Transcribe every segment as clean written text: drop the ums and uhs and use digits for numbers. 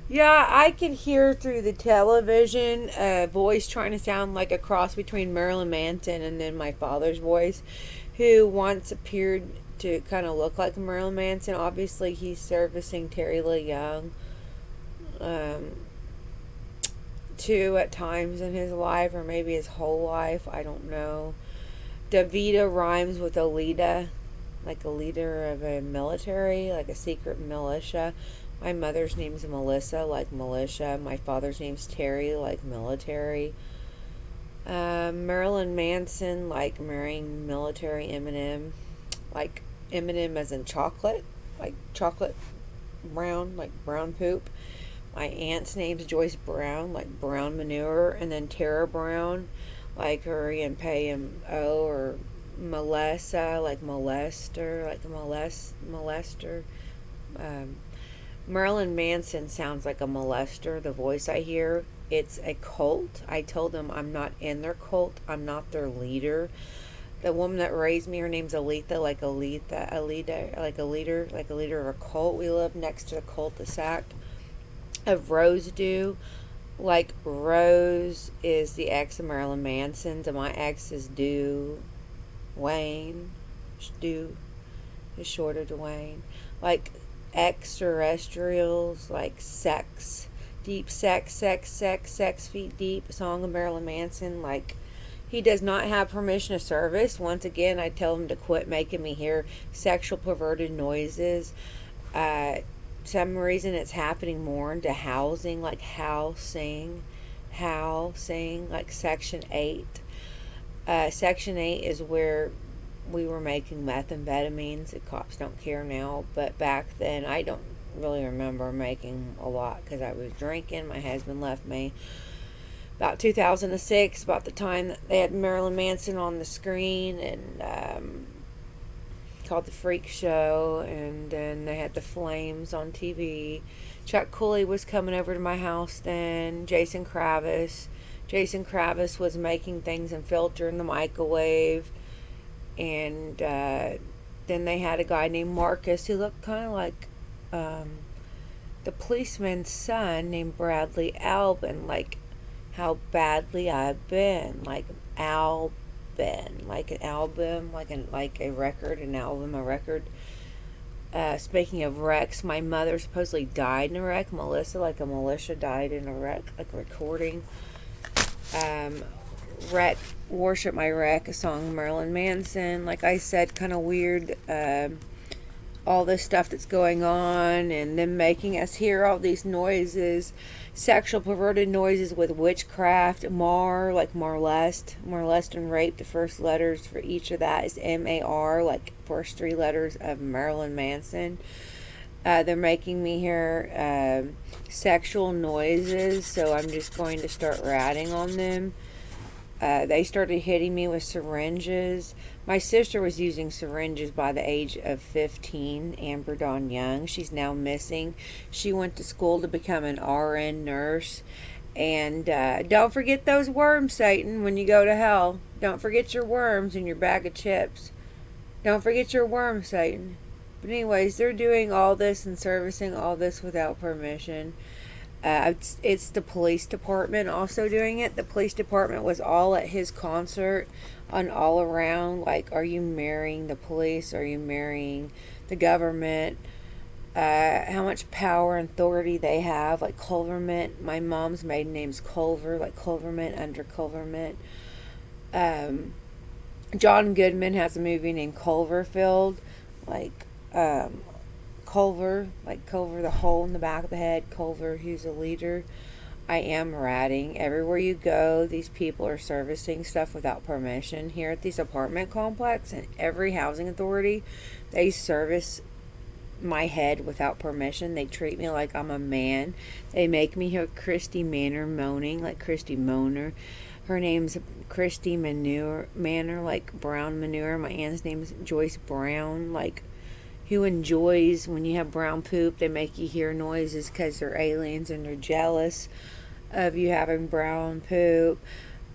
Yeah, I could hear through the television a voice trying to sound like a cross between Marilyn Manson and then my father's voice, who once appeared to kind of look like Marilyn Manson. Obviously, he's servicing Terry Lee Young um, too at times in his life, or maybe his whole life. I don't know. Davida rhymes with Alita, like a leader of a military, like a secret militia. My mother's name's Melissa, like militia. My father's name's Terry, like military. Marilyn Manson, like marrying military Eminem, like Eminem as in chocolate, like chocolate brown, like brown poop. My aunt's name's Joyce Brown, like brown manure, and then Tara Brown, like hurry and pay him O, or Melissa, like molester, like molester. Um, Marilyn Manson sounds like a molester. The voice I hear, it's a cult. I told them I'm not in their cult. I'm not their leader. The woman that raised me, her name's Aletha, like a leader of a cult. We live next to the cul-de-sac of Rose Dew. Like Rose is the ex of Marilyn Manson's, and my ex is Dew Wayne. Dew is short of Dwayne. Like extraterrestrials, like sex, deep sex, feet deep. A song of Marilyn Manson. Like he does not have permission to service. Once again, I tell him to quit making me hear sexual perverted noises. Uh, some reason it's happening more into housing, like housing, like Section 8. Section 8 is where we were making methamphetamines. The cops don't care now, but back then I don't really remember making a lot because I was drinking. My husband left me about 2006, about the time that they had Marilyn Manson on the screen, and called The Freak Show, and then they had The Flames on TV. Chuck Cooley was coming over to my house then. Jason Kravis. Jason Kravis was making things and filtering the microwave. And then they had a guy named Marcus who looked kind of like the policeman's son named Bradley Albin. Like how badly I've been. Like Albin. Like an album, like a record, an album, a record. Speaking of wrecks, my mother supposedly died in a wreck. Melissa, like a militia, died in a wreck, like a recording. Um, Wreck, Worship My Wreck, a song Marilyn Manson. Like I said, kind of weird. All this stuff that's going on, and them making us hear all these noises, sexual perverted noises with witchcraft. Like molest and rape. The first letters for each of that is MAR, like first three letters of Marilyn Manson. They're making me hear sexual noises, so I'm just going to start ratting on them. They started hitting me with syringes. My sister was using syringes by the age of 15, Amber Dawn Young. She's now missing. She went to school to become an RN nurse. And don't forget those worms, Satan, when you go to hell. Don't forget your worms in your bag of chips. Don't forget your worms, Satan. But anyways, they're doing all this and servicing all this without permission. It's the police department also doing it. The police department was all at his concert on all around. Like, are you marrying the police? Are you marrying the government? How much power and authority they have. Like Culverment. My mom's maiden name's Culver. Like Culverment, under Culverment. John Goodman has a movie named Culverfield. Like, Culver, like Culver, the hole in the back of the head. Culver, who's a leader. I am ratting. Everywhere you go, these people are servicing stuff without permission. Here at this apartment complex and every housing authority, they service my head without permission. They treat me like I'm a man. They make me hear Christy Manor moaning, like Christy Moaner. Her name's Christy Manor, like brown manure. My aunt's name's Joyce Brown, like who enjoys when you have brown poop. They make you hear noises because they're aliens and they're jealous of you having brown poop.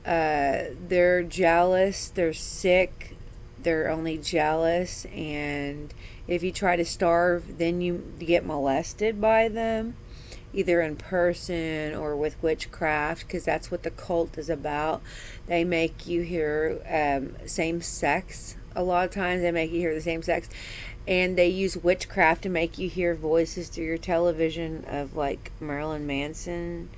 They're jealous, they're sick, they're only jealous, and if you try to starve, then you get molested by them. either in person or with witchcraft, because that's what the cult is about. They make you hear same sex. A lot of times they make you hear the same sex, and they use witchcraft to make you hear voices through your television of like Marilyn Manson.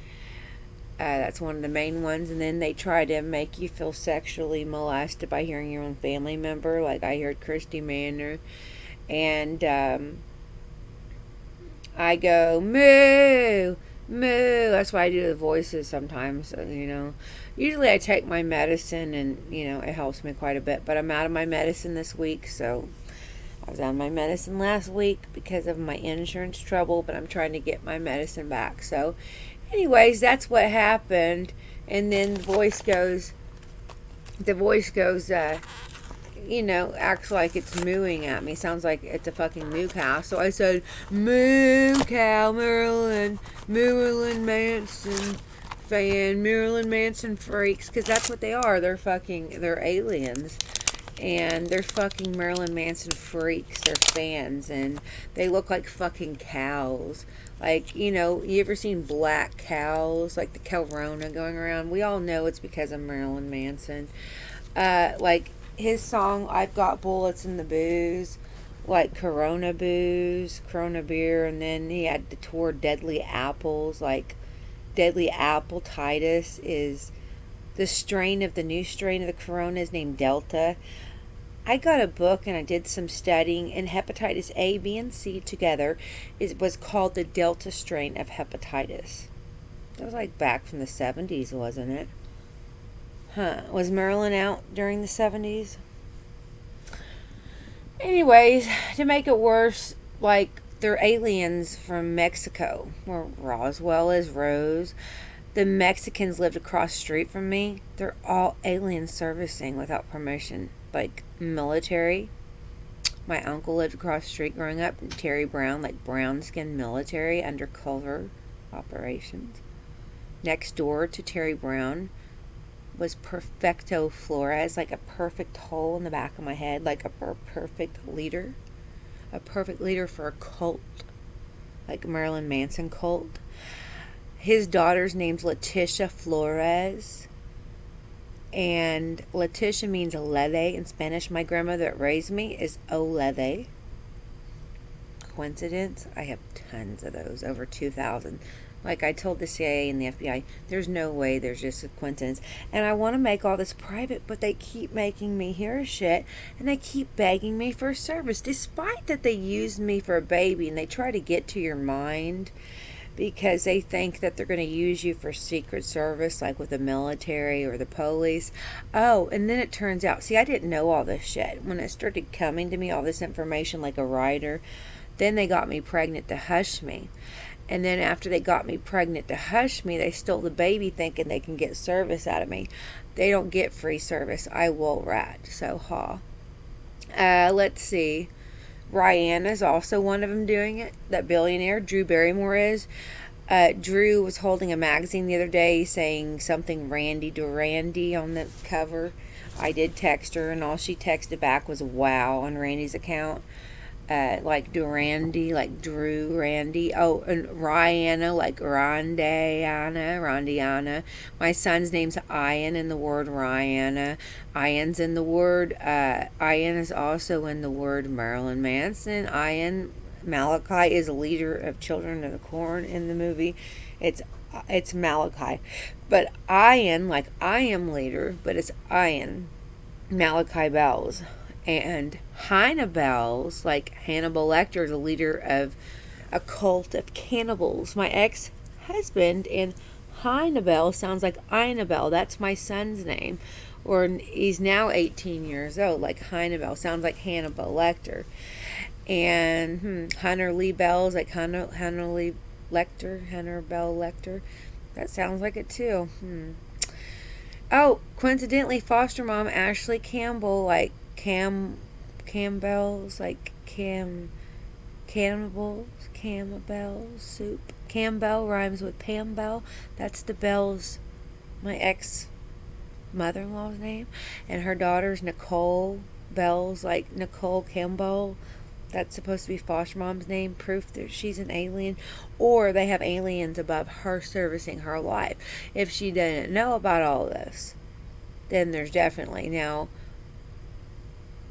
That's one of the main ones. And then they try to make you feel sexually molested by hearing your own family member. Like I heard Christy Manor. And I go, moo, moo. That's why I do the voices sometimes, you know. Usually I take my medicine and, you know, it helps me quite a bit. But I'm out of my medicine this week, so I was on my medicine last week because of my insurance trouble, but I'm trying to get my medicine back. So anyways, that's what happened. And then the voice goes, you know, acts like it's mooing at me. Sounds like it's a fucking moo cow. So I said, moo cow, Marilyn Manson fan, Marilyn Manson freaks. Because that's what they are. They're aliens. And they're fucking Marilyn Manson freaks. They're fans. And they look like fucking cows. Like, you know, you ever seen black cows? Like the corona going around? We all know it's because of Marilyn Manson. Like his song, I've Got Bullets in the Booze. Like Corona booze, Corona beer. And then he had the tour Deadly Apples. Like Deadly Apple Titus is the new strain of the Corona is named Delta. I got a book and I did some studying, and hepatitis A, B, and C together was called the Delta strain of hepatitis. That was like back from the 70s, wasn't it? Huh. Was Marilyn out during the 70s? Anyways, to make it worse, like, they're aliens from Mexico, where Roswell is, Rose. The Mexicans lived across the street from me. They're all alien servicing without permission. Like military. My uncle lived across the street growing up. Terry Brown, like brown skin military, undercover operations. Next door to Terry Brown was Perfecto Flores, like a perfect hole in the back of my head, like a perfect leader. A perfect leader for a cult. Like Marilyn Manson cult. His daughter's name's Leticia Flores. And Leticia means leve in Spanish. My grandmother that raised me is Oleve. Coincidence? I have tons of those, over 2,000. Like I told the CIA and the FBI, there's no way there's just a coincidence. And I want to make all this private, but they keep making me hear shit, and they keep begging me for service, despite that they used me for a baby, and they try to get to your mind because they think that they're going to use you for secret service, like with the military or the police. Oh, and then it turns out, see, I didn't know all this shit. When it started coming to me, all this information like a writer, then they got me pregnant to hush me. And then after they got me pregnant to hush me, they stole the baby thinking they can get service out of me. They don't get free service. I will rat. So, let's see. Rihanna's also one of them doing it. That billionaire, Drew Barrymore is. Drew was holding a magazine the other day saying something Randy Durandi on the cover. I did text her, and all she texted back was wow on Randy's account. Like Durandi, like Drew Randy. Oh, and Rihanna, like Rondiana. My son's name's Ian in the word Rihanna. Ian's in the word, Ian is also in the word Marilyn Manson. Ian Malachi is a leader of Children of the Corn in the movie. It's Malachi. But Ian, like I am leader, but it's Ian Malachi Bells. And Hannibals, like Hannibal Lecter, the leader of a cult of cannibals. My ex-husband, and Hannibal sounds like Annabelle. That's my son's name. Or he's now 18 years old. Like Hannibal sounds like Hannibal Lecter. And Hunter Lee Bells, like Hunter Lee Lecter, Hunter Bell Lecter. That sounds like it too. Oh, coincidentally, foster mom Ashley Campbell, like Campbell's, like Campbell's soup. Campbell rhymes with Pam Bell. That's the Bell's, my ex-mother-in-law's name. And her daughter's Nicole Bell's, like Nicole Campbell. That's supposed to be foster mom's name, proof that she's an alien, or they have aliens above her servicing her life. If she didn't know about all this, then there's definitely now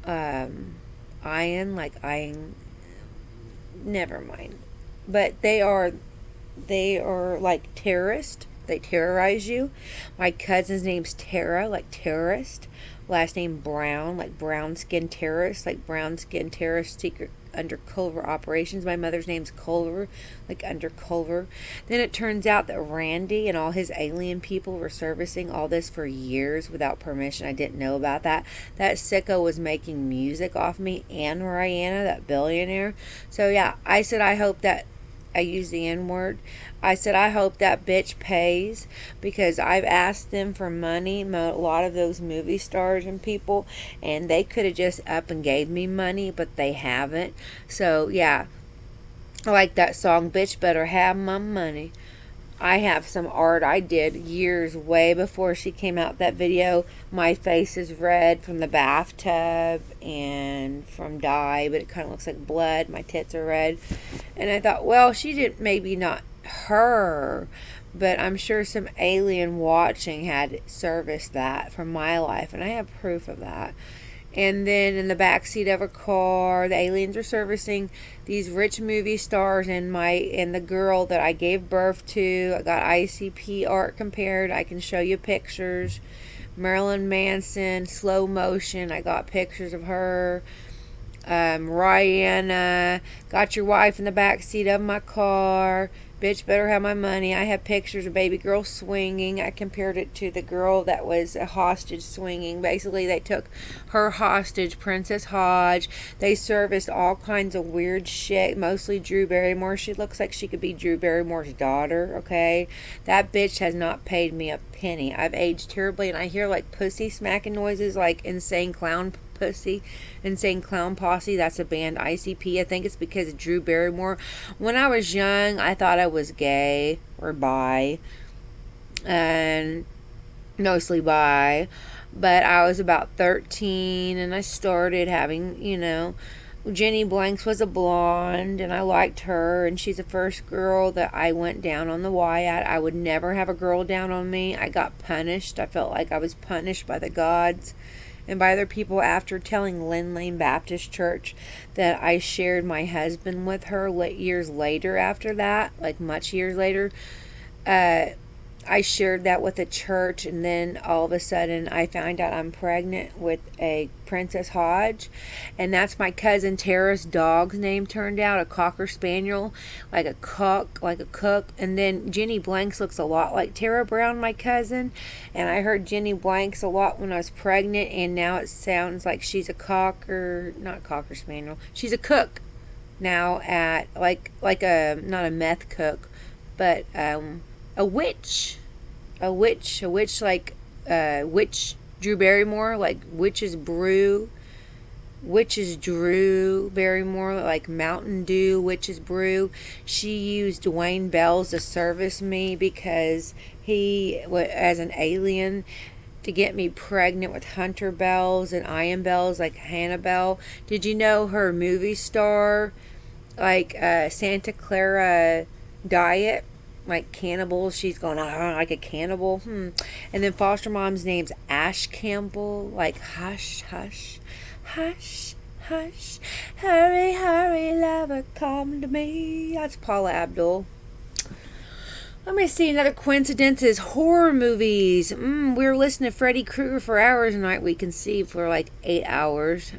iron, like iron, never mind. But they are like terrorists. They terrorize you. My cousin's name's Tara, like terrorist. Last name Brown, like brown skin terrorist, like brown skin terrorist secret undercover operations. My mother's name's Culver, like undercover. Then it turns out that Randy and all his alien people were servicing all this for years without permission. I didn't know about that. That sicko was making music off me and Rihanna, that billionaire. So yeah, I said I hope that I used the N-word. I said, I hope that bitch pays, because I've asked them for money, a lot of those movie stars and people, and they could have just up and gave me money, but they haven't. So, yeah, I like that song, Bitch Better Have My Money. I have some art I did years way before she came out, that video. My face is red from the bathtub and from dye, but it kind of looks like blood. My tits are red. And I thought, well, she did, maybe not her, but I'm sure some alien watching had serviced that from my life, and I have proof of that. And then in the backseat of a car, the aliens are servicing these rich movie stars and the girl that I gave birth to. I got ICP art compared. I can show you pictures. Marilyn Manson, slow motion. I got pictures of her. Rihanna, got your wife in the backseat of my car. Bitch better have my money. I have pictures of baby girl swinging. I compared it to the girl that was a hostage swinging. Basically, they took her hostage, Princess Hodge. They serviced all kinds of weird shit, mostly Drew Barrymore. She looks like she could be Drew Barrymore's daughter, okay? That bitch has not paid me a penny. I've aged terribly, and I hear like pussy smacking noises, like Insane Clown Pussy, Insane Clown Posse. That's a band, ICP. I think it's because of Drew Barrymore. When I was young, I thought I was gay or bi, and mostly bi, but I was about 13 and I started having, Jenny Blanks was a blonde and I liked her, and she's the first girl that I went down on the Y at. I would never have a girl down on me. I got punished. I felt like I was punished by the gods and by other people after telling Lynn Lane Baptist Church that I shared my husband with her years later after that, like much years later. I shared that with the church, and then all of a sudden I found out I'm pregnant with a Princess Hodge, and that's my cousin Tara's dog's name, turned out, a Cocker Spaniel, like a cook, and then Jenny Blanks looks a lot like Tara Brown, my cousin, and I heard Jenny Blanks a lot when I was pregnant, and now it sounds like she's a not Cocker Spaniel, she's a cook now at, like not a meth cook, but a witch like witch Drew Barrymore, like witch's Drew Barrymore, like Mountain Dew, witch's brew. She used Dwayne Bells to service me because he, as an alien, to get me pregnant with Hunter Bells and Iron Bells, like Hannah Bell. Did you know her movie star, like Santa Clara Diet, like cannibals, she's going on like a cannibal. And then foster mom's name's Ash Campbell, like hush, hush, hush, hush, hurry, hurry, lover, come to me. That's Paula Abdul. Let me see, another coincidence is horror movies. We were listening to Freddy Krueger for hours a night. We can see for like 8 hours.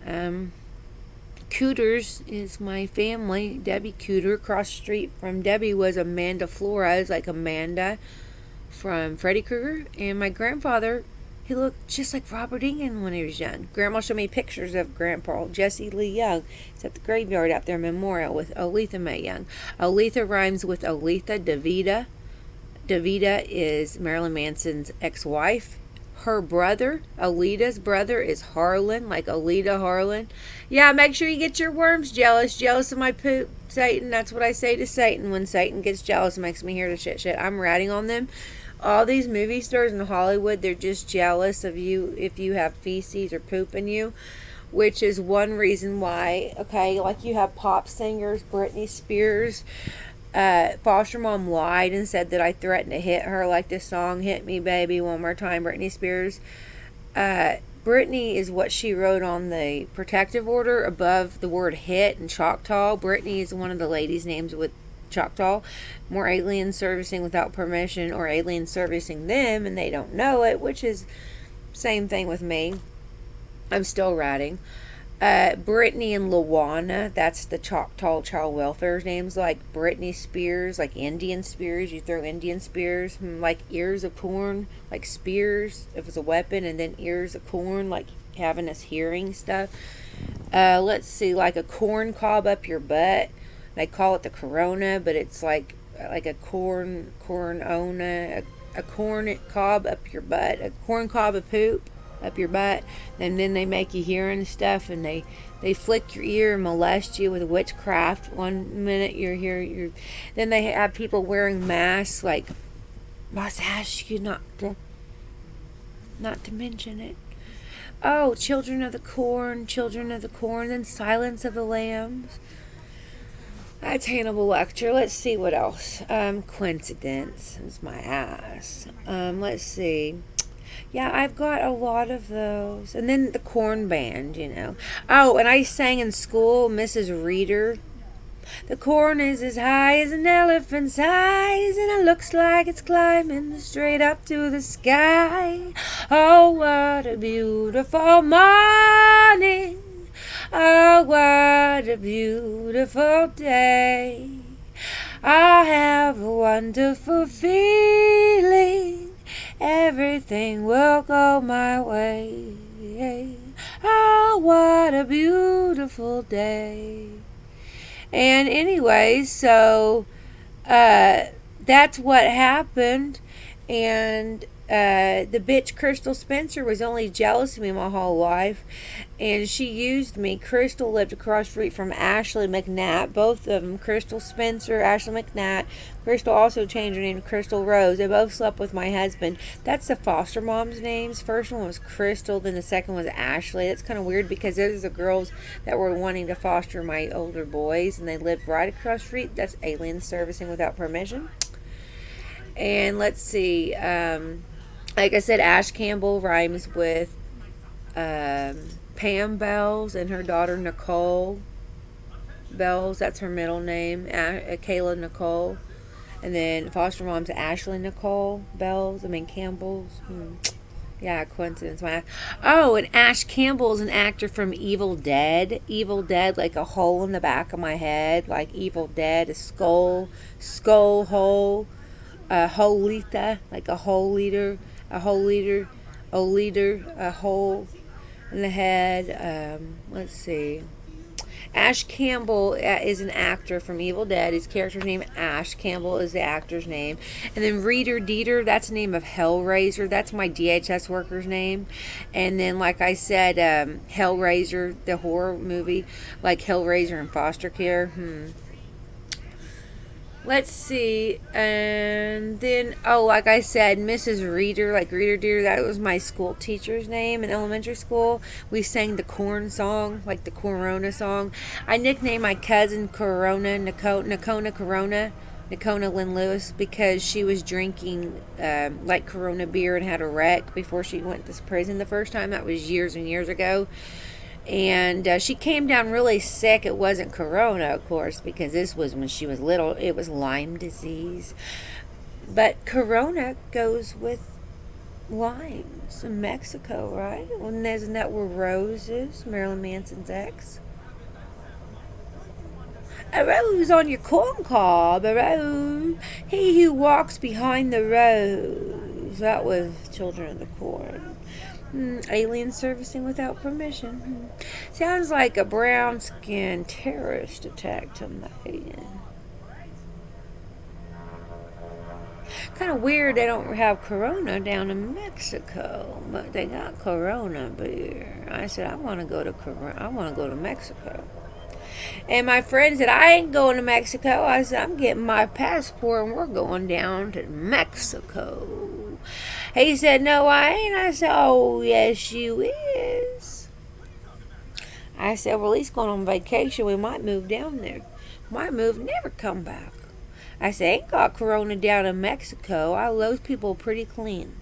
Cooters is my family. Debbie Cooter. Across the street from Debbie was Amanda Flores, like Amanda from Freddy Krueger. And my grandfather, he looked just like Robert Englund when he was young. Grandma showed me pictures of Grandpa Jesse Lee Young. It's at the graveyard out there, Memorial, with Oletha Mae Young. Oletha rhymes with Oletha Davida. Davida is Marilyn Manson's ex-wife. Her brother, Alita's brother, is Harlan, like Alita Harlan. Yeah, make sure you get your worms jealous. Jealous of my poop, Satan. That's what I say to Satan when Satan gets jealous and makes me hear the shit. I'm ratting on them. All these movie stars in Hollywood, they're just jealous of you if you have feces or poop in you. which is one reason why, okay, like you have pop singers, Britney Spears. Foster mom lied and said that I threatened to hit her, like this song, Hit Me Baby One More Time, Britney Spears. Brittany is what she wrote on the protective order above the word hit in Choctaw. Brittany is one of the ladies' names with Choctaw. More aliens servicing without permission, or aliens servicing them and they don't know it, which is same thing with me. I'm still writing. Brittany and Luana, that's the Choctaw child welfare names, like Britney Spears, like Indian spears. You throw Indian spears, like ears of corn, like spears if it's a weapon, and then ears of corn, like having us hearing stuff. Let's see, like a corn cob up your butt. They call it the corona, but it's like a corn cob up your butt, a corn cob of poop up your butt, and then they make you hear and stuff, and they flick your ear and molest you with witchcraft. One minute you're here, then they have people wearing masks, like must ask you not to mention it. Oh, children of the corn, then Silence of the Lambs. That's Hannibal Lecter. Let's see what else. Coincidence is my ass. Let's see. Yeah, I've got a lot of those. And then the corn band, Oh, and I sang in school, Mrs. Reader. The corn is as high as an elephant's eyes, and it looks like it's climbing straight up to the sky. Oh, what a beautiful morning. Oh, what a beautiful day. I have a wonderful feeling. Everything will go my way. Oh, what a beautiful day. And anyway, so that's what happened. And the bitch Crystal Spencer was only jealous of me my whole life, and she used me. Crystal lived across the street from Ashley McNatt, both of them, Crystal Spencer, Ashley McNatt. Crystal also changed her name to Crystal Rose. They both slept with my husband. That's the foster mom's names. First one was Crystal, then the second was Ashley. That's kind of weird because those are the girls that were wanting to foster my older boys, and they lived right across the street. That's aliens servicing without permission. And let's see, like I said, Ash Campbell rhymes with Pam Bells and her daughter Nicole Bells. That's her middle name, Kayla Nicole. And then foster mom's Ashley Nicole Bells. Campbell's. Yeah, coincidence. Oh, and Ash Campbell is an actor from Evil Dead. Evil Dead, like a hole in the back of my head, like Evil Dead, a skull hole, a holita, like a hole leader. A hole in the head. Let's see. Ash Campbell is an actor from Evil Dead. His character's name Ash. Campbell is the actor's name. And then Reader Dieter, that's the name of Hellraiser. That's my DHS worker's name. And then, like I said, Hellraiser, the horror movie, like Hellraiser in foster care. Let's see, and then, like I said, Mrs. Reader, like Reader Deer, that was my school teacher's name in elementary school. We sang the corn song, like the Corona song. I nicknamed my cousin Corona, Nakona Corona, Nakona Lynn Lewis, because she was drinking, like Corona beer and had a wreck before she went to prison the first time. That was years and years ago. And she came down really sick. It wasn't corona, of course, because this was when she was little. It was Lyme disease. But corona goes with limes in Mexico, right? Well, isn't that where Rose is, Marilyn Manson's ex? A rose on your corn cob, a rose. He who walks behind the rose. That was Children of the Corn. Alien servicing without permission. Sounds like a brown-skinned terrorist attack to me. Kind of weird they don't have Corona down in Mexico, but they got Corona beer. I said I want to go to Mexico. And my friend said, I ain't going to Mexico. I said, I'm getting my passport and we're going down to Mexico. He said, no, I ain't. I said, oh, yes, you is. I said, well, at least going on vacation, we might move down there. Might move, never come back. I said, ain't got corona down in Mexico. Those people pretty clean.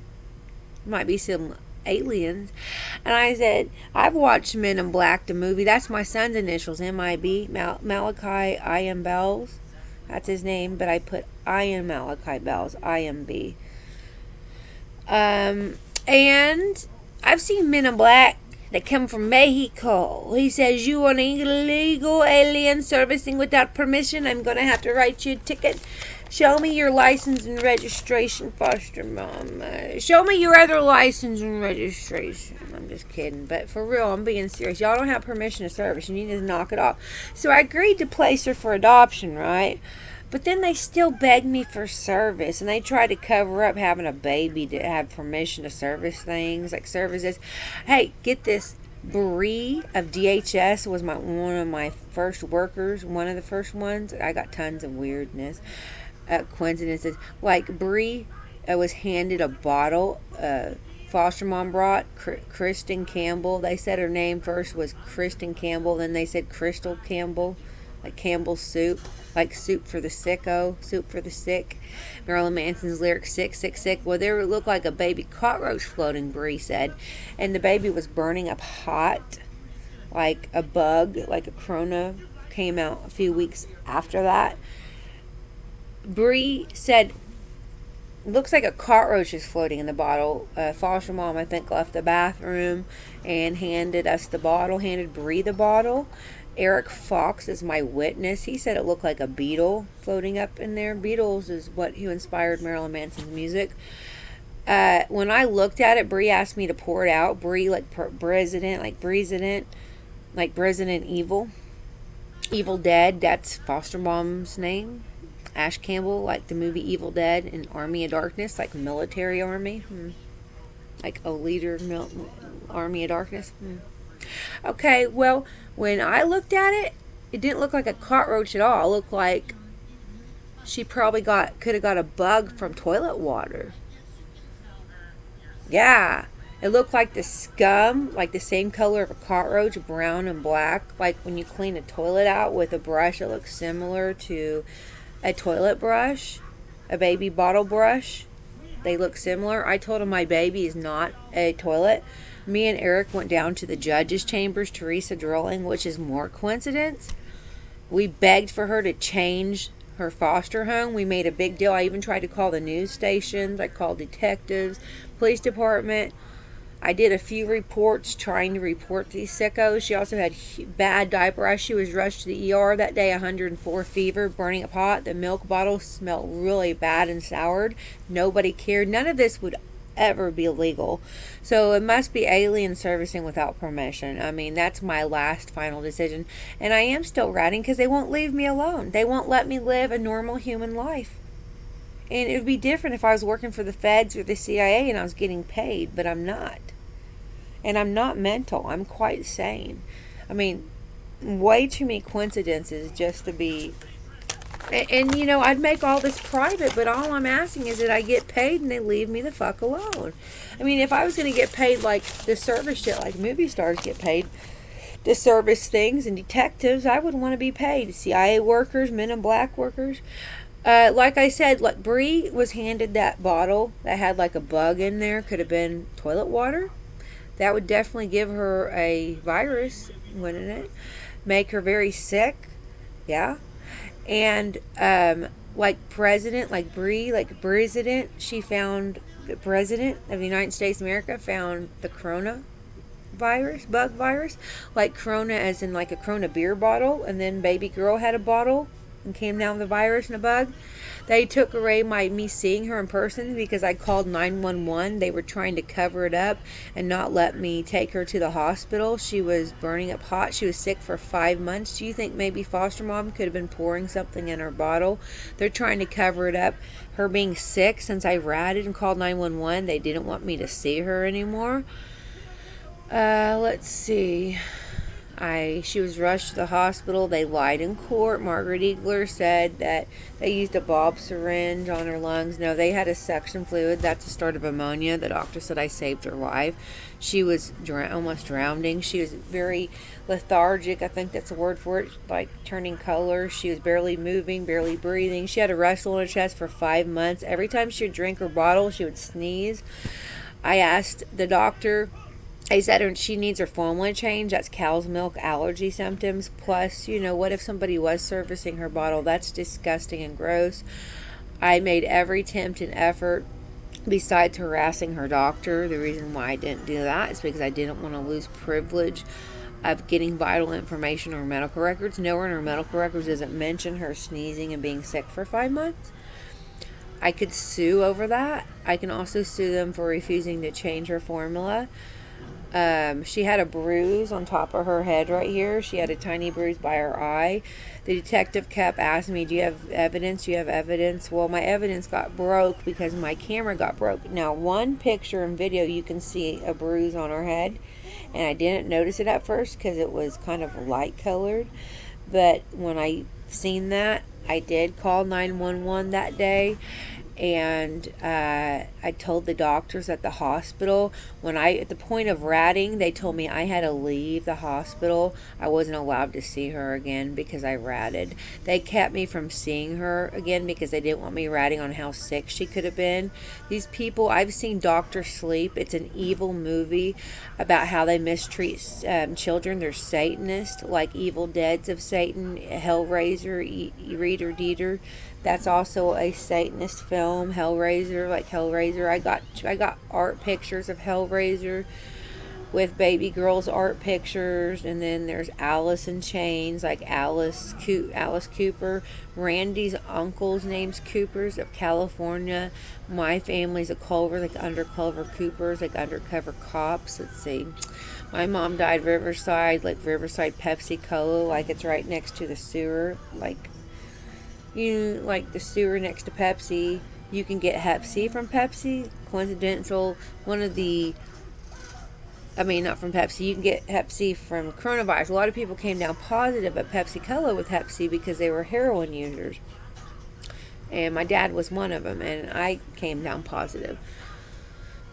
Might be some aliens. And I said, I've watched Men in Black, the movie. That's my son's initials, M-I-B, Malachi I.M. Bells. That's his name, but I put I am Malachi Bells, I-M-B. And I've seen Men in Black that come from Mexico. He says, you are an illegal alien servicing without permission. I'm going to have to write you a ticket. Show me your license and registration, foster mom. Show me your other license and registration. I'm just kidding. But for real, I'm being serious. Y'all don't have permission to service. You need to knock it off. So I agreed to place her for adoption, right? But then they still begged me for service. And they tried to cover up having a baby to have permission to service things. Like services. Hey, get this. Bree of DHS was one of my first workers. One of the first ones. I got tons of weirdness. Coincidences. Like Bree was handed a bottle foster mom brought, Kristen Campbell. They said her name first was Kristen Campbell, then they said Crystal Campbell, like Campbell's soup, like soup for the sicko, soup for the sick. Marilyn Manson's lyrics, sick, sick, sick. Well, there looked like a baby cockroach floating, Bree said, and the baby was burning up hot, like a bug, like a corona came out a few weeks after that. Bree said, looks like a cockroach is floating in the bottle. Foster mom, I think, left the bathroom and handed us the bottle, handed Bree the bottle. Eric Fox is my witness. He said it looked like a beetle floating up in there. Beetles is who inspired Marilyn Manson's music. When I looked at it, Bree asked me to pour it out. Bree, like President, like Resident Evil. Evil Dead, that's foster mom's name. Ash Campbell, like the movie Evil Dead, and Army of Darkness, like military army. Like a leader, Army of Darkness. Okay, well, when I looked at it, it didn't look like a cockroach at all. It looked like she probably could have got a bug from toilet water. Yeah, it looked like the scum, like the same color of a cockroach, brown and black. Like when you clean a toilet out with a brush, it looks similar to a toilet brush, a baby bottle brush. They look similar. I told him my baby is not a toilet. Me and Eric went down to the judge's chambers, Teresa drilling, which is more coincidence. We begged for her to change her foster home. We made a big deal. I even tried to call the news stations. I called detectives, police department. I did a few reports trying to report these sickos. She also had bad diaper rash. She was rushed to the ER that day, 104 fever, burning up hot. The milk bottle smelled really bad and soured. Nobody cared. None of this would ever be legal. So it must be alien servicing without permission. I mean, that's my last final decision. And I am still writing because they won't leave me alone. They won't let me live a normal human life. And it would be different if I was working for the feds or the CIA and I was getting paid, but I'm not. And I'm not mental. I'm quite sane. I mean, way too many coincidences just to be... And you know, I'd make all this private, but all I'm asking is that I get paid and they leave me the fuck alone. I mean, if I was going to get paid like the service shit, like movie stars get paid to service things and detectives, I would want to be paid. CIA workers, Men in Black workers. Like I said, like Bree was handed that bottle that had like a bug in there. Could have been toilet water. That would definitely give her a virus, wouldn't it? Make her very sick. Yeah. And like president, like Bree, like president, she found the president of the United States of America found the corona virus, bug virus. Like corona as in like a corona beer bottle. And then baby girl had a bottle and came down with a virus and a bug. They took away me seeing her in person because I called 911. They were trying to cover it up and not let me take her to the hospital. She was burning up hot. She was sick for 5 months. Do you think maybe foster mom could have been pouring something in her bottle? They're trying to cover it up. Her being sick, since I ratted and called 911, they didn't want me to see her anymore. Let's see. She was rushed to the hospital. They lied in court. Margaret Eagler said that they used a bob syringe on her lungs. No, they had a suction fluid. That's the start of pneumonia. The doctor said I saved her life. She was almost drowning. She was very lethargic. I think that's a word for it, like turning color. She was barely moving, barely breathing. She had a rustle in her chest for 5 months. Every time she would drink her bottle, she would sneeze. I asked the doctor. He said she needs her formula change. That's cow's milk allergy symptoms. Plus, what if somebody was servicing her bottle? That's disgusting and gross. I made every attempt and effort besides harassing her doctor. The reason why I didn't do that is because I didn't want to lose privilege of getting vital information or medical records. Nowhere in her medical records does it mention her sneezing and being sick for 5 months. I could sue over that. I can also sue them for refusing to change her formula. She had a bruise on top of her head right here. She had a tiny bruise by her eye. The detective kept asking me, do you have evidence? Do you have evidence? Well, my evidence got broke because my camera got broke. Now, one picture and video, you can see a bruise on her head. And I didn't notice it at first because it was kind of light colored. But when I seen that, I did call 911 that day. And I told the doctors at the hospital, at the point of ratting, they told me I had to leave the hospital. I wasn't allowed to see her again because I ratted. They kept me from seeing her again because they didn't want me ratting on how sick she could have been. These people, I've seen Dr. Sleep. It's an evil movie about how they mistreat children. They're Satanists, like Evil Deads of Satan, Hellraiser, Reader Dieter. That's also a Satanist film, Hellraiser, like Hellraiser. I got art pictures of Hellraiser with baby girls' art pictures, and then there's Alice in Chains, like Alice Cooper. Randy's uncle's name's Coopers of California. My family's a Culver, like undercover Coopers, like undercover cops. Let's see. My mom died Riverside, like Riverside Pepsi Cola, like it's right next to the sewer, like like the sewer next to Pepsi. You can get Hep C from Pepsi. Coincidental, not from Pepsi. You can get Hep C from coronavirus. A lot of people came down positive at Pepsi Cola with Hep C because they were heroin users. And my dad was one of them, and I came down positive.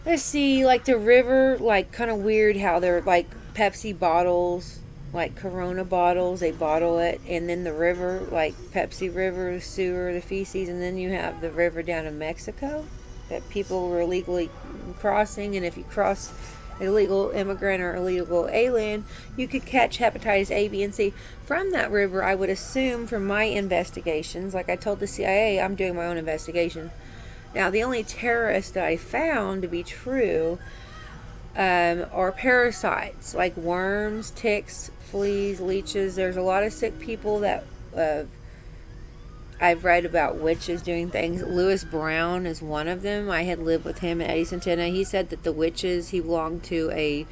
Let's see, like the river, like kind of weird how they're like Pepsi bottles, like Corona bottles, they bottle it, and then the river, like Pepsi River, the sewer, the feces, and then you have the river down in Mexico that people were illegally crossing, and if you cross illegal immigrant or illegal alien, you could catch hepatitis A, B, and C from that river. I would assume from my investigations, like I told the CIA, I'm doing my own investigation. Now, the only terrorists that I found to be true are parasites, like worms, ticks, fleas, leeches. There's a lot of sick people that I've read about witches doing things. Lewis Brown is one of them. I had lived with him at Eddie. He said that the witches, he belonged to a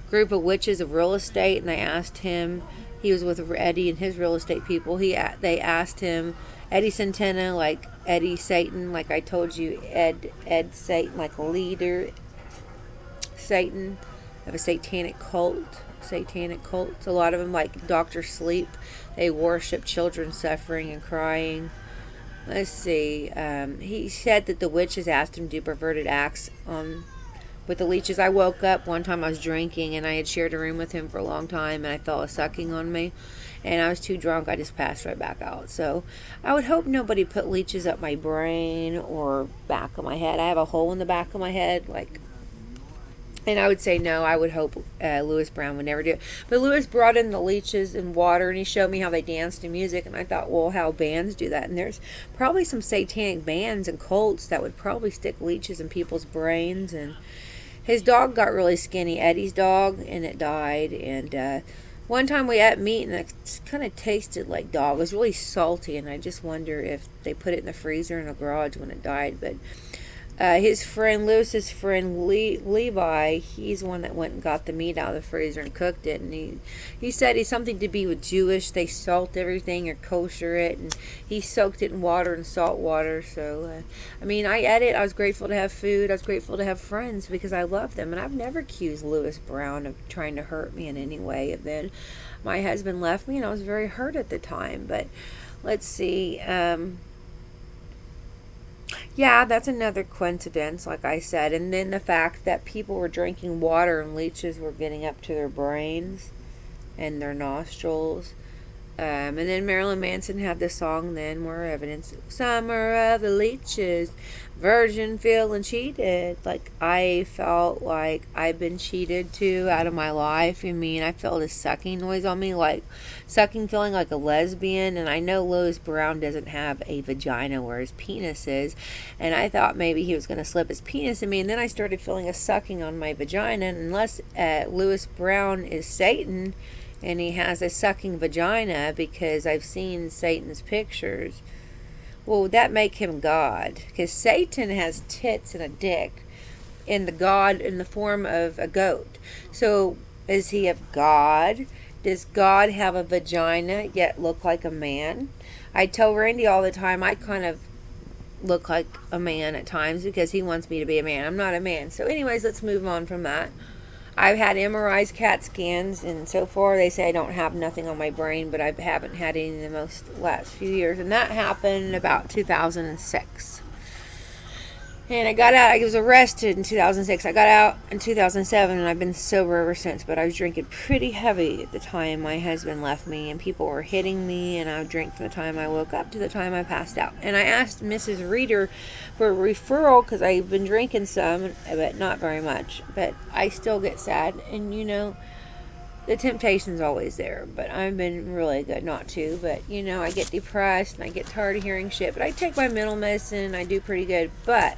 group of witches of real estate, and they asked him, he was with Eddie and his real estate people, they asked him, Eddie Centena, like Eddie Satan, like I told you, Ed Satan, like a leader, Satan, of a satanic cult. A lot of them, like Dr. Sleep, they worship children suffering and crying. Let's see. He said that the witches asked him to do perverted acts with the leeches. I woke up one time, I was drinking, and I had shared a room with him for a long time, and I felt a sucking on me, and I was too drunk. I just passed right back out. So I would hope nobody put leeches up my brain or back of my head. I have a hole in the back of my head, and I would say no. I would hope Lewis Brown would never do it. But Lewis brought in the leeches and water, and he showed me how they danced to music, and I thought, well, how bands do that. And there's probably some satanic bands and cults that would probably stick leeches in people's brains. And his dog got really skinny, Eddie's dog, and it died. And one time we ate meat, and it kind of tasted like dog. It was really salty, and I just wonder if they put it in the freezer in the garage when it died. But His friend, Lewis's friend Levi, he's the one that went and got the meat out of the freezer and cooked it. And he said he's something to be with Jewish. They salt everything or kosher it, and he soaked it in water and salt water. So, I mean, I ate it. I was grateful to have food. I was grateful to have friends because I love them. And I've never accused Lewis Brown of trying to hurt me in any way. And then my husband left me, and I was very hurt at the time. But let's see. Yeah, that's another coincidence, like I said. And then the fact that people were drinking water and leeches were getting up to their brains and their nostrils. And then Marilyn Manson had the song then, More Evidence. Summer of the Leeches, Virgin feeling cheated. Like, I felt like I've been cheated too out of my life. I mean, I felt a sucking noise on me, like sucking, feeling like a lesbian. And I know Lewis Brown doesn't have a vagina where his penis is. And I thought maybe he was going to slip his penis in me. And then I started feeling a sucking on my vagina. And unless Lewis Brown is Satan, and he has a sucking vagina, because I've seen Satan's pictures, well, would that make him God? Because Satan has tits and a dick, and the God in the form of a goat. So is he of God? Does God have a vagina yet look like a man? I tell Randy all the time I kind of look like a man at times because he wants me to be a man. I'm not a man. So anyways, let's move on from that. I've had MRIs, CAT scans, and so far they say I don't have nothing on my brain, but I haven't had any in the last few years. And that happened about 2006. And I got out, I was arrested in 2006. I got out in 2007, and I've been sober ever since. But I was drinking pretty heavy at the time my husband left me, and people were hitting me, and I would drink from the time I woke up to the time I passed out. And I asked Mrs. Reader for a referral because I've been drinking some, but not very much. But I still get sad, and you know, the temptation's always there. But I've been really good not to. But you know, I get depressed, and I get tired of hearing shit. But I take my mental medicine, and I do pretty good. But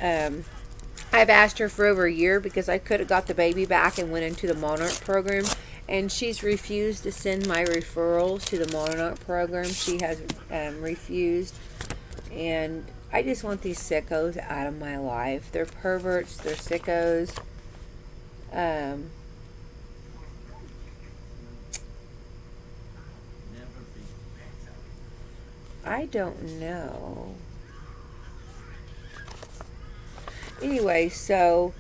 I've asked her for over a year because I could have got the baby back and went into the Monarch program, and she's refused to send my referrals to the Monarch program. She has refused, and I just want these sickos out of my life. They're perverts. They're sickos. I don't know. Anyway, so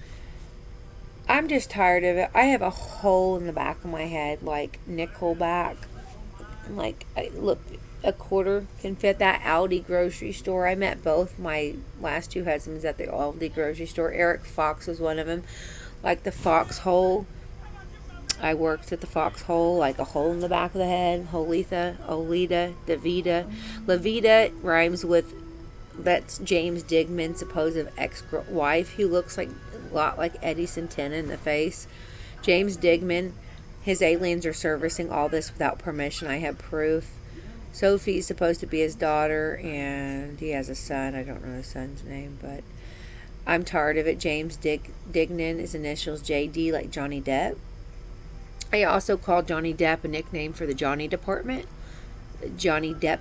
I'm just tired of it. I have a hole in the back of my head, like Nickelback. Like, look, a quarter can fit that Aldi grocery store. I met both my last two husbands at the Aldi grocery store. Eric Fox was one of them. Like the foxhole. I worked at the foxhole, like a hole in the back of the head. Olita, Davida. Levita rhymes with, that's James Digman's supposed ex-wife, who looks like a lot like Eddie Santana in the face. James Digman, his aliens are servicing all this without permission. I have proof. Sophie's supposed to be his daughter, and he has a son. I don't know his son's name, but I'm tired of it. James Dignan, his initials JD, like Johnny Depp. I also called Johnny Depp a nickname for the Johnny Department. Johnny Depp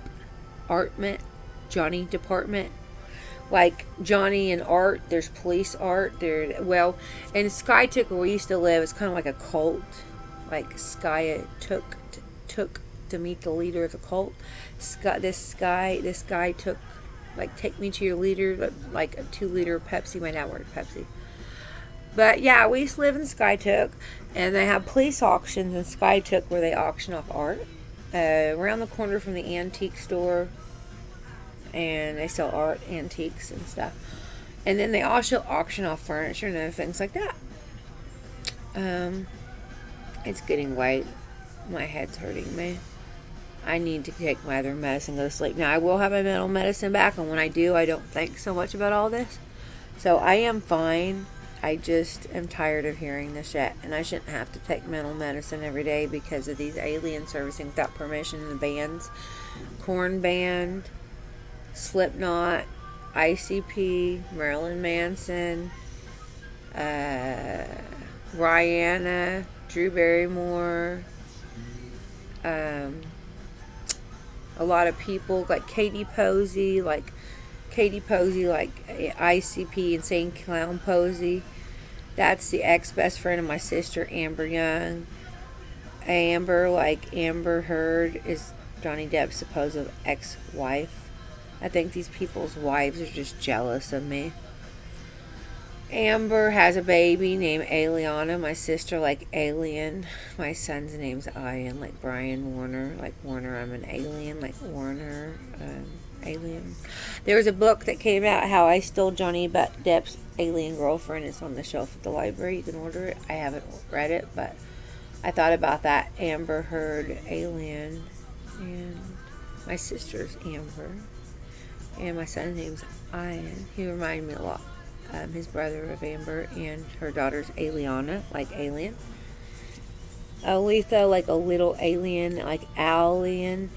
Artment. Johnny Department. Like Johnny and Art, there's police art. Well, in Skytook, where we used to live, it's kind of like a cult. Like Sky took to meet the leader of the cult. This guy took, like, take me to your leader, like a 2-liter Pepsi. My dad ordered Pepsi. But yeah, we used to live in Skytook, and they have police auctions in Skytook where they auction off art. Around the corner from the antique store, and they sell art, antiques, and stuff. And then they also auction off furniture and other things like that. It's getting late. My head's hurting me. I need to take my other medicine and go to sleep. Now, I will have my mental medicine back, and when I do, I don't think so much about all this. So I am fine. I just am tired of hearing this shit, and I shouldn't have to take mental medicine every day because of these aliens servicing without permission in the bands. Korn Band, Slipknot, ICP, Marilyn Manson, Rihanna, Drew Barrymore, a lot of people like Katie Posey, like Katie Posey, like ICP, Insane Clown Posey. That's the ex-best friend of my sister, Amber Young. Amber, like Amber Heard, is Johnny Depp's supposed ex-wife. I think these people's wives are just jealous of me. Amber has a baby named Aliana. My sister, like Alien. My son's name's Ian, like Brian Warner. Like Warner, I'm an alien, like Warner. Alien. There was a book that came out, How I Stole Johnny Depp's Alien Girlfriend. It's on the shelf at the library. You can order it. I haven't read it, but I thought about that. Amber Heard, Alien. And my sister's Amber. And my son's name's Ian. He reminded me a lot. His brother of Amber, and her daughter's Aliana, like Alien. Aletha, like a little alien, like alien.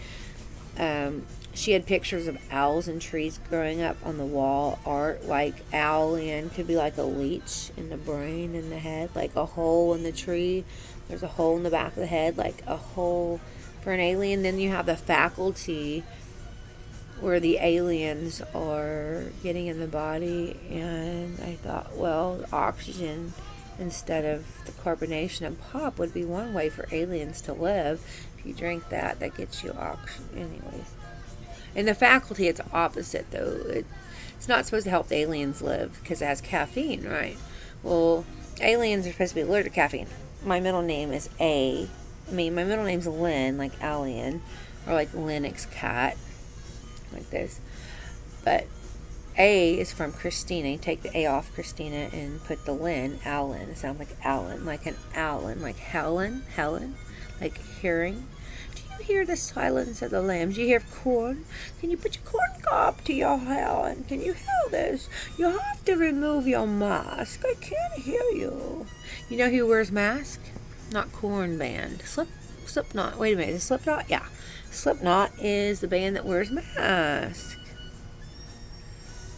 She had pictures of owls and trees growing up on the wall art. Like alien could be like a leech in the brain, in the head, like a hole in the tree. There's a hole in the back of the head, like a hole for an alien. Then you have the faculty, where the aliens are getting in the body, and I thought, well, oxygen instead of the carbonation and pop would be one way for aliens to live. If you drink that, that gets you oxygen. Anyways, in the faculty, it's opposite though. It's not supposed to help the aliens live because it has caffeine, right? Well, aliens are supposed to be allergic to caffeine. My middle name is my middle name's Lynn, like alien, or like Linux cat. Like this, but A is from Christina. You take the A off Christina and put the Lynn, Alan. It sounds like Alan, like an Alan, like Helen, like hearing. Do you hear the silence of the lambs? You hear corn? Can you put your corn cob to your Helen? Can you hear this? You have to remove your mask. I can't hear you. You know who wears mask? Not Corn Band. Slipknot. Wait a minute, is it Slipknot? Yeah. Slipknot is the band that wears masks.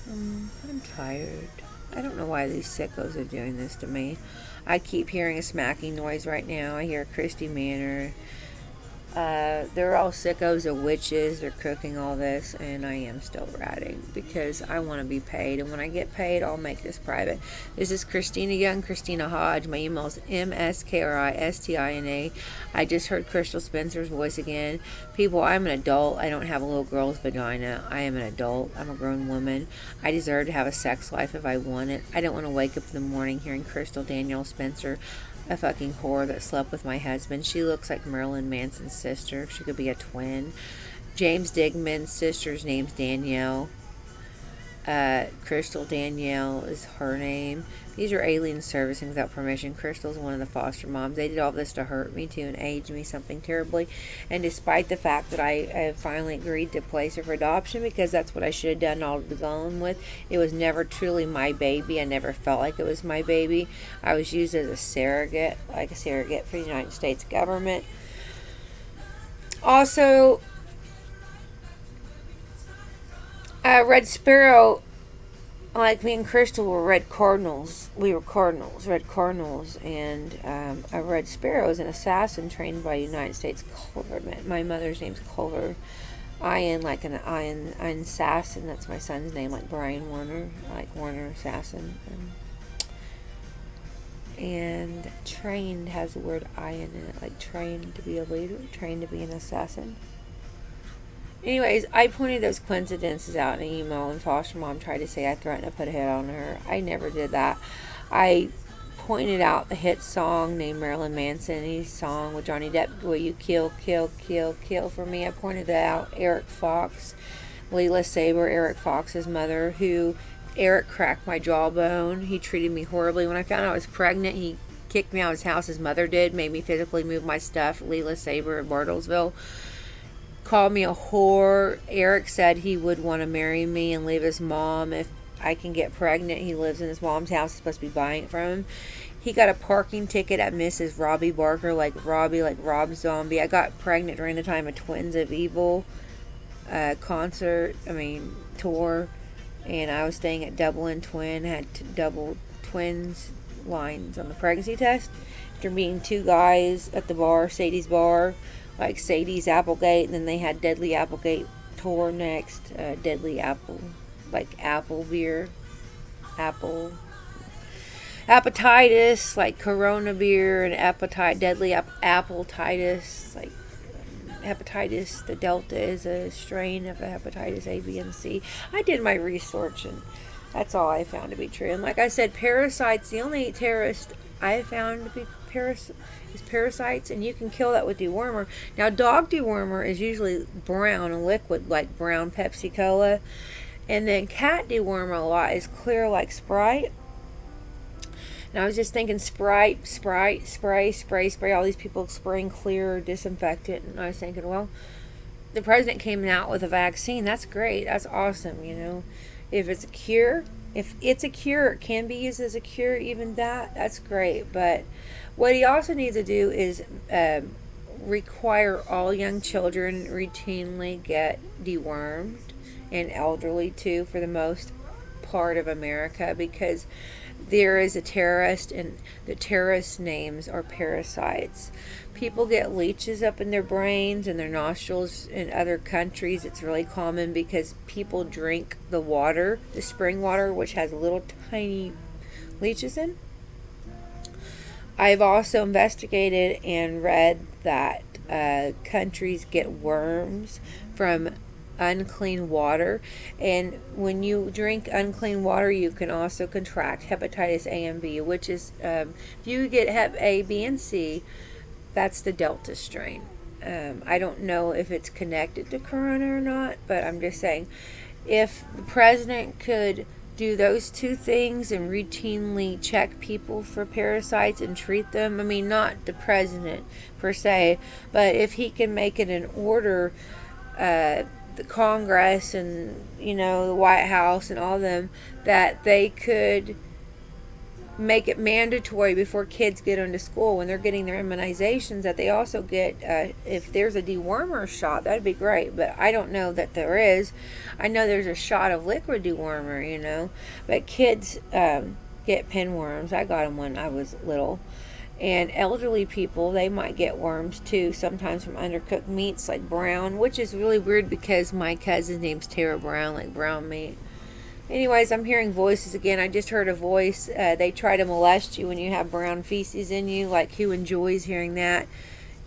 I'm tired. I don't know why these sickos are doing this to me. I keep hearing a smacking noise right now. I hear Christy Manor. They're all sickos or witches. They're cooking all this, and I am still ratting because I want to be paid. And when I get paid, I'll make this private. This is Christina Young, Christina Hodge. My email is mskristina. I just heard Crystal Spencer's voice again. People, I'm an adult. I don't have a little girl's vagina. I am an adult. I'm a grown woman. I deserve to have a sex life if I want it. I don't want to wake up in the morning hearing Crystal Danielle Spencer, a fucking whore that slept with my husband. She looks like Marilyn Manson's sister. She could be a twin. James Digman's sister's name's Danielle. Crystal Danielle is her name. These are aliens servicing without permission. Crystal's one of the foster moms. They did all this to hurt me, to and age me something terribly. And despite the fact that I have finally agreed to place her for adoption, because that's what I should have done all along with, it was never truly my baby. I never felt like it was my baby. I was used as a surrogate, like a surrogate for the United States government. Also, Red Sparrow, like me and Crystal were red cardinals. We were red cardinals, and a Red Sparrow is an assassin trained by United States government. My mother's name's Culver. Ian, like an Ian assassin. That's my son's name, like Brian Warner, like Warner assassin. And trained has the word Ian in it, like trained to be a leader, trained to be an assassin. Anyways, I pointed those coincidences out in an email, and foster mom tried to say I threatened to put a hit on her. I never did that. I pointed out the hit song named Marilyn Manson, his song with Johnny Depp, Will You Kill for Me? I pointed out Eric Fox, Leela Saber, Eric Fox's mother, who Eric cracked my jawbone. He treated me horribly. When I found out I was pregnant, he kicked me out of his house. His mother did, made me physically move my stuff. Leela Saber of Bartlesville called me a whore. Eric said he would want to marry me and leave his mom if I can get pregnant. He lives in his mom's house. He's supposed to be buying it from him. He got a parking ticket at Mrs. Robbie Barker, like Robbie, like Rob Zombie. I got pregnant during the time of Twins of Evil tour, and I was staying at Double and Twin, had double twins lines on the pregnancy test. After meeting two guys at the bar, Sadie's bar, like Sadie's Applegate, and then they had Deadly Applegate tour next, Deadly Apple like apple beer, apple hepatitis, like Corona beer, and deadly appetitis, like hepatitis. The Delta is a strain of the hepatitis A, B, and C. I did my research, and that's all I found to be true. And like I said, parasites. The only terrorist I found to be is parasites, and you can kill that with dewormer. Now, dog dewormer is usually brown, a liquid like brown Pepsi Cola, and then cat dewormer a lot is clear like Sprite. And I was just thinking Sprite, spray. All these people spraying clear disinfectant. And I was thinking, well, the president came out with a vaccine. That's great. That's awesome, If it's a cure, it can be used as a cure, even that's great. But what he also needs to do is require all young children routinely get dewormed, and elderly too, for the most part of America, because there is a terrorist, and the terrorist names are parasites. People get leeches up in their brains and their nostrils. In other countries, it's really common because people drink the water, the spring water, which has little tiny leeches in. I've also investigated and read that countries get worms from unclean water, and when you drink unclean water, you can also contract hepatitis A and B, which is if you get hep A, B, and C, that's the Delta strain. I don't know if it's connected to corona or not, but I'm just saying, if the president could do those two things and routinely check people for parasites and treat them, not the president per se, but if he can make it an order, the Congress and the White House and all of them, that they could make it mandatory before kids get into school when they're getting their immunizations, that they also get, if there's a dewormer shot, that'd be great. But I don't know that there is. I know there's a shot of liquid dewormer, but kids get pinworms. I got them when I was little. And elderly people, they might get worms too, sometimes from undercooked meats like brown, which is really weird because my cousin's name's Tara Brown, like brown meat. Anyways, I'm hearing voices again. I just heard a voice. They try to molest you when you have brown feces in you. Like, who enjoys hearing that?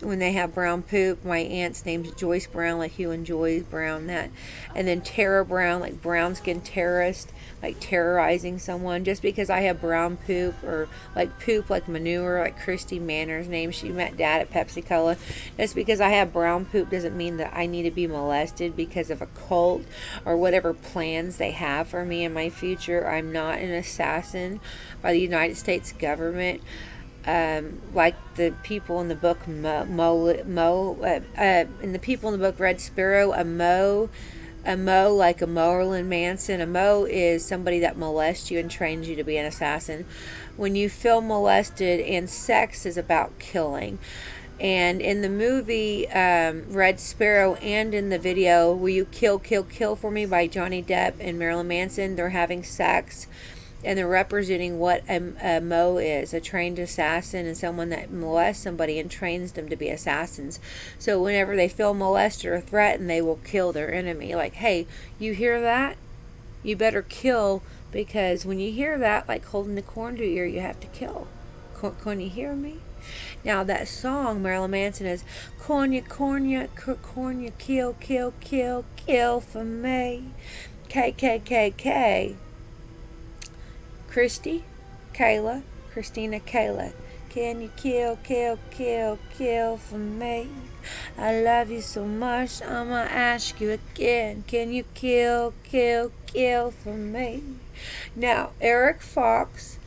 When they have brown poop. My aunt's name's Joyce Brown, like who enjoys brown that. And then Tara Brown, like brown skin terrorist, like terrorizing someone. Just because I have brown poop, or like poop like manure, like Christy Manner's name, she met Dad at Pepsi Cola. Just because I have brown poop doesn't mean that I need to be molested because of a cult or whatever plans they have for me in my future. I'm not an assassin by the United States government. Like the people in the book in the people in the book Red Sparrow, a Mo like a Marilyn Manson. A Mo is somebody that molests you and trains you to be an assassin. When you feel molested, and sex is about killing. And in the movie Red Sparrow, and in the video Will You Kill For Me by Johnny Depp and Marilyn Manson, they're having sex. And they're representing what a Mo is, a trained assassin, and someone that molests somebody and trains them to be assassins. So whenever they feel molested or threatened, they will kill their enemy. Like, hey, you hear that? You better kill, because when you hear that, like holding the corn to your ear, you have to kill. Can you hear me? Now that song, Marilyn Manson, is cornya, kill for me. KKKK. Christina Kayla, can you kill for me? I love you so much, I'ma ask you again, can you kill for me? Now, Eric Fox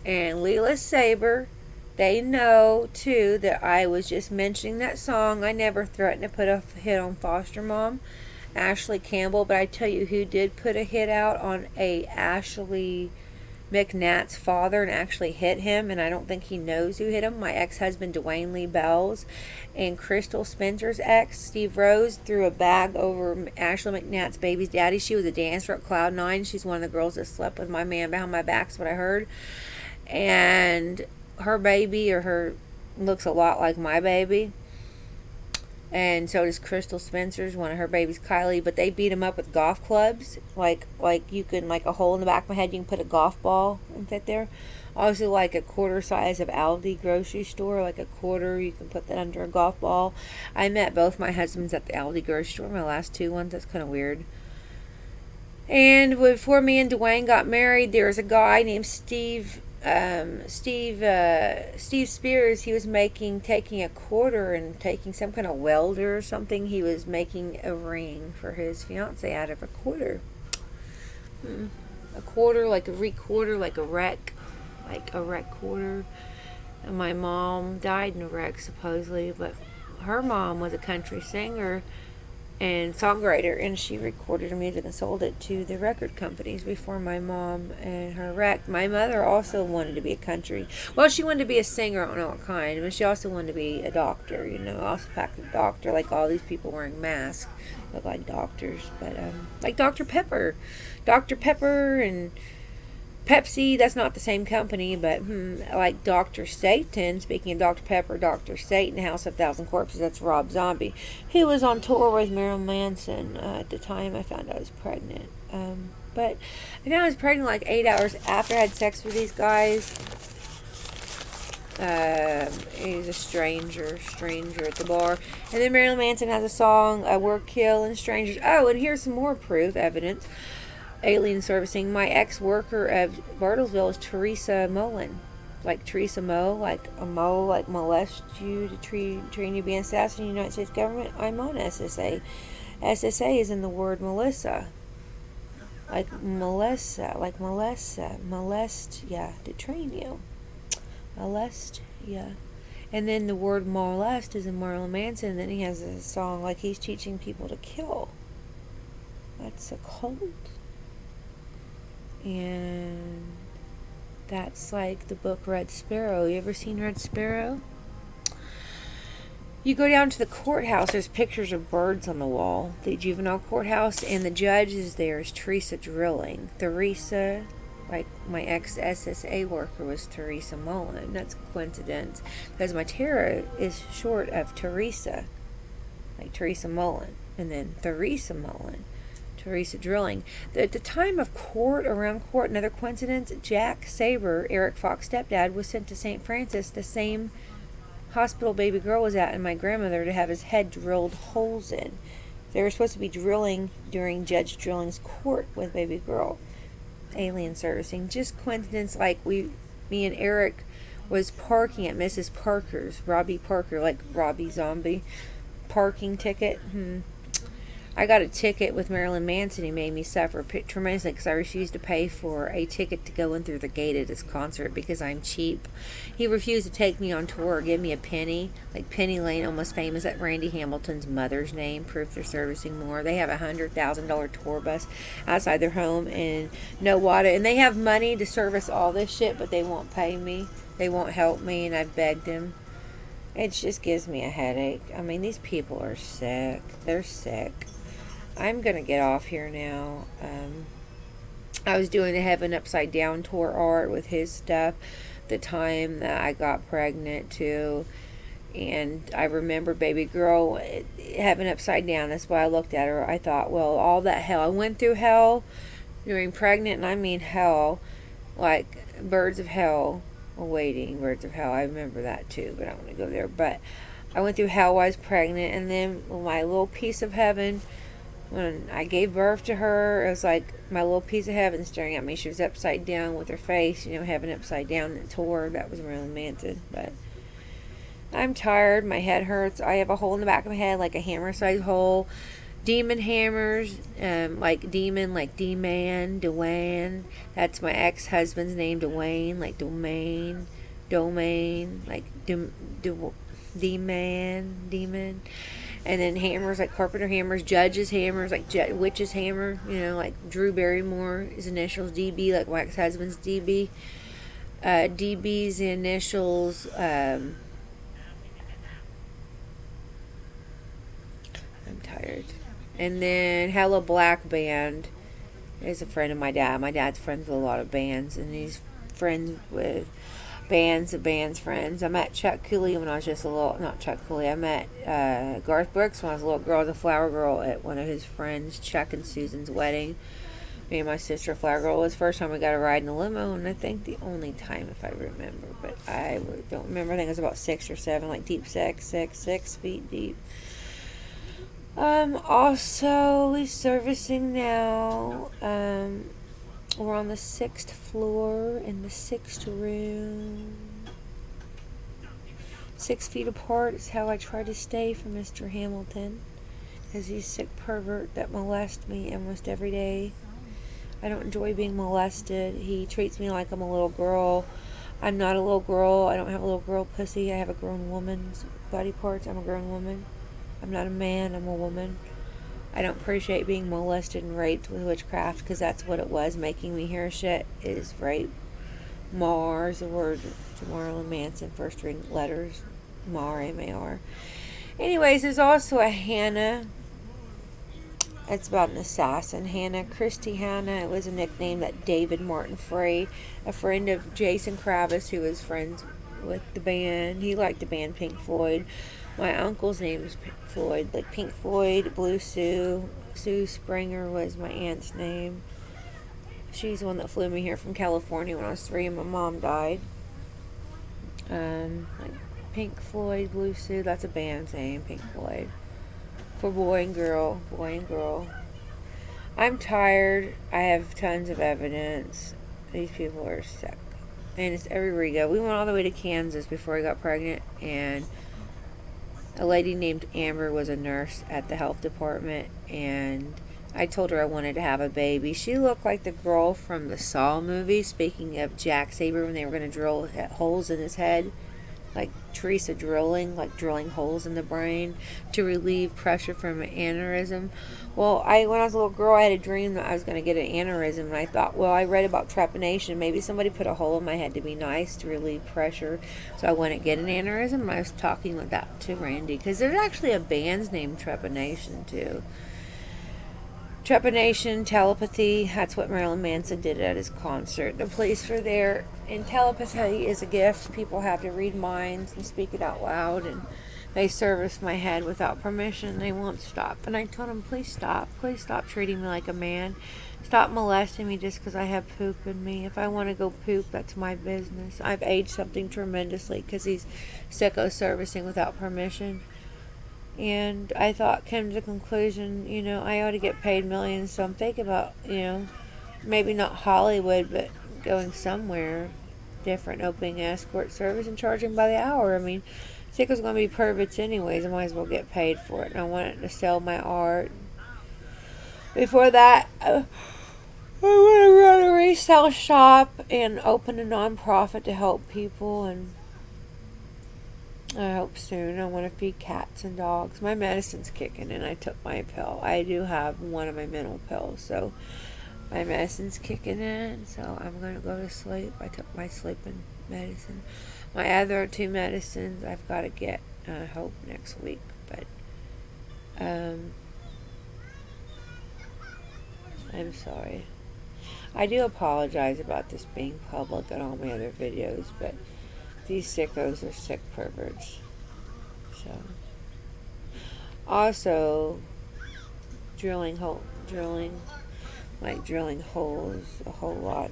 and Leela Saber, they know too that I was just mentioning that song. I never threatened to put a hit on foster mom, Ashley Campbell, but I tell you who did put a hit out on a Ashley McNatt's father and actually hit him, and I don't think he knows who hit him. My ex-husband Dwayne Lee Bells, and Crystal Spencer's ex Steve Rose threw a bag over Ashley McNatt's baby's daddy. She was a dancer at Cloud 9. She's one of the girls that slept with my man behind my back, is what I heard. And her baby, or her, looks a lot like my baby. and so does Crystal Spencer's, one of her babies, Kylie. But they beat them up with golf clubs. Like you can, like a hole in the back of my head, you can put a golf ball and fit there. Also, like a quarter size of Aldi grocery store, like a quarter, you can put that under a golf ball. I met both my husbands at the Aldi grocery store, my last two ones. That's kind of weird. And before me and Dwayne got married, there was a guy named Steve Spears. He was taking a quarter and taking some kind of welder or something. He was making a ring for his fiance out of a quarter. A quarter, like a recorder, like a wreck quarter. And my mom died in a wreck supposedly, but her mom was a country singer and songwriter, and she recorded her music and sold it to the record companies before my mom and her wrecked. My mother also wanted to be a country. Well, she wanted to be a singer, I don't know what kind, but she also wanted to be a doctor, also practiced doctor, like all these people wearing masks look like doctors, but like Dr. Pepper. Dr. Pepper and Pepsi, that's not the same company, but like Dr. Satan, speaking of Dr. Pepper, Dr. Satan, House of Thousand Corpses, that's Rob Zombie. He was on tour with Marilyn Manson at the time I found out I was pregnant. But I found I was pregnant like 8 hours after I had sex with these guys. He's a stranger at the bar. And then Marilyn Manson has a song, We're Killing Strangers. Oh, and here's some more proof, evidence. Alien servicing. My ex-worker of Bartlesville is Teresa Mullen. Like Teresa Moe, like a Moe, like molest you to train you to be an assassin in the United States government. I'm on SSA. SSA is in the word Melissa. Like Melissa, molest, yeah, to train you. Molest, yeah. And then the word molest is in Marilyn Manson, and then he has a song like he's teaching people to kill. That's a cult. And that's like the book Red Sparrow. You ever seen Red Sparrow? You go down to the courthouse, there's pictures of birds on the wall. The juvenile courthouse, and the judge is there is Teresa Drilling. Teresa, like my ex-SSA worker was Teresa Mullen. That's a coincidence, because my Tara is short of Teresa. Like Teresa Mullen. And then Teresa Mullen. Teresa Drilling. At the time of around court, another coincidence, Jack Saber, Eric Fox's stepdad, was sent to St. Francis, the same hospital baby girl was at, and my grandmother, to have his head drilled holes in. They were supposed to be drilling during Judge Drilling's court with baby girl. Alien servicing. Just coincidence, like me and Eric was parking at Mrs. Parker's, Robbie Parker, like Robbie Zombie, parking ticket. I got a ticket with Marilyn Manson. He made me suffer tremendously because I refused to pay for a ticket to go in through the gate at his concert because I'm cheap. He refused to take me on tour or give me a penny. Like Penny Lane, almost famous, at Randy Hamilton's mother's name. Proof they're servicing more. They have a $100,000 tour bus outside their home in Nowata. And they have money to service all this shit, but they won't pay me. They won't help me, and I've begged them. It just gives me a headache. I mean, these people are sick. They're sick. I'm going to get off here now. I was doing the Heaven Upside Down tour art with his stuff the time that I got pregnant too. And I remember baby girl, Heaven Upside Down. That's why I looked at her. I thought, well, all that hell. I went through hell during pregnant, and I mean hell. Like birds of hell awaiting. Birds of hell. I remember that too, but I don't want to go there. But I went through hell while I was pregnant. And then my little piece of heaven, when I gave birth to her, it was like my little piece of heaven staring at me. She was upside down with her face, heaven upside down, and it tore. That was Marilyn Manson. But I'm tired. My head hurts. I have a hole in the back of my head, like a hammer-sized hole. Demon hammers, like demon, like D-man, Dwayne. That's my ex-husband's name, Dwayne, like domain, like D-man, demon. And then hammers, like carpenter hammers, judge's hammers, like witch's hammer, like Drew Barrymore, his initials, DB, like my ex-husband's DB. DB's initials, I'm tired. And then Hello Black Band is a friend of my dad. My dad's friends with a lot of bands, and he's friends with bands friends. I met Chuck Cooley when I was just a little, not Chuck Cooley, I met Garth Brooks when I was a little girl, the flower girl at one of his friends, Chuck and Susan's wedding. Me and my sister, flower girl, was the first time we got a ride in a limo, and I think the only time, if I remember, but I don't remember. I think it was about 6 or 7, like deep 6 feet deep. Also, we're servicing now. We're on the 6th floor in the 6th room. 6 feet apart is how I try to stay from Mr. Hamilton, because he's a sick pervert that molests me almost every day. I don't enjoy being molested. He treats me like I'm a little girl. I'm not a little girl. I don't have a little girl pussy. I have a grown woman's body parts. I'm a grown woman. I'm not a man. I'm a woman. I don't appreciate being molested and raped with witchcraft, because that's what it was. Making me hear shit is rape. Mar is the word to Marilyn Manson. First three letters. Mar, M-A-R. Anyways, there's also a Hannah. It's about an assassin. Hannah. Christy Hannah. It was a nickname that David Martin Frey, a friend of Jason Kravis, who was friends with the band. He liked the band Pink Floyd. My uncle's name is Pink Floyd, like Pink Floyd, Blue Sue. Sue Springer was my aunt's name. She's the one that flew me here from California when I was 3 and my mom died. Like Pink Floyd, Blue Sue, that's a band's name, Pink Floyd. For boy and girl, boy and girl. I'm tired. I have tons of evidence. These people are sick. And it's everywhere you go. We went all the way to Kansas before I got pregnant, and a lady named Amber was a nurse at the health department, and I told her I wanted to have a baby. She looked like the girl from the Saw movie, speaking of Jack Saber, when they were going to drill holes in his head, like Teresa drilling, like drilling holes in the brain to relieve pressure from an aneurysm. Well, when I was a little girl, I had a dream that I was going to get an aneurysm, and I thought, well, I read about trepanation. Maybe somebody put a hole in my head to be nice, to relieve pressure, so I wouldn't get an aneurysm. And I was talking with that to Randy, because there's actually a band's named Trepanation, too. Trepanation, telepathy, that's what Marilyn Manson did at his concert. The police were there, and telepathy is a gift. People have to read minds and speak it out loud, and they serviced my head without permission. They won't stop. And I told them, please stop. Please stop treating me like a man. Stop molesting me just because I have poop in me. If I want to go poop, that's my business. I've aged something tremendously because he's sicko servicing without permission. And I came to the conclusion, I ought to get paid millions. So I'm thinking about, maybe not Hollywood, but going somewhere different, opening an escort service and charging by the hour. I mean, sickos going to be perverts anyways. I might as well get paid for it. And I wanted to sell my art. Before that, I want to run a resale shop and open a non-profit to help people, and I hope soon. I want to feed cats and dogs. My medicine's kicking in. I took my pill. I do have one of my mental pills, so my medicine's kicking in, so I'm going to go to sleep. I took my sleeping medicine. My other 2 medicines I've got to get, I hope, next week, but I'm sorry. I do apologize about this being public on all my other videos, but these sickos are sick perverts. So, also, drilling holes, a whole lot.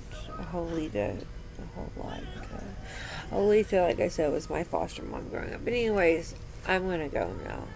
Olita, like I said, was my foster mom growing up. But anyways, I'm gonna go now.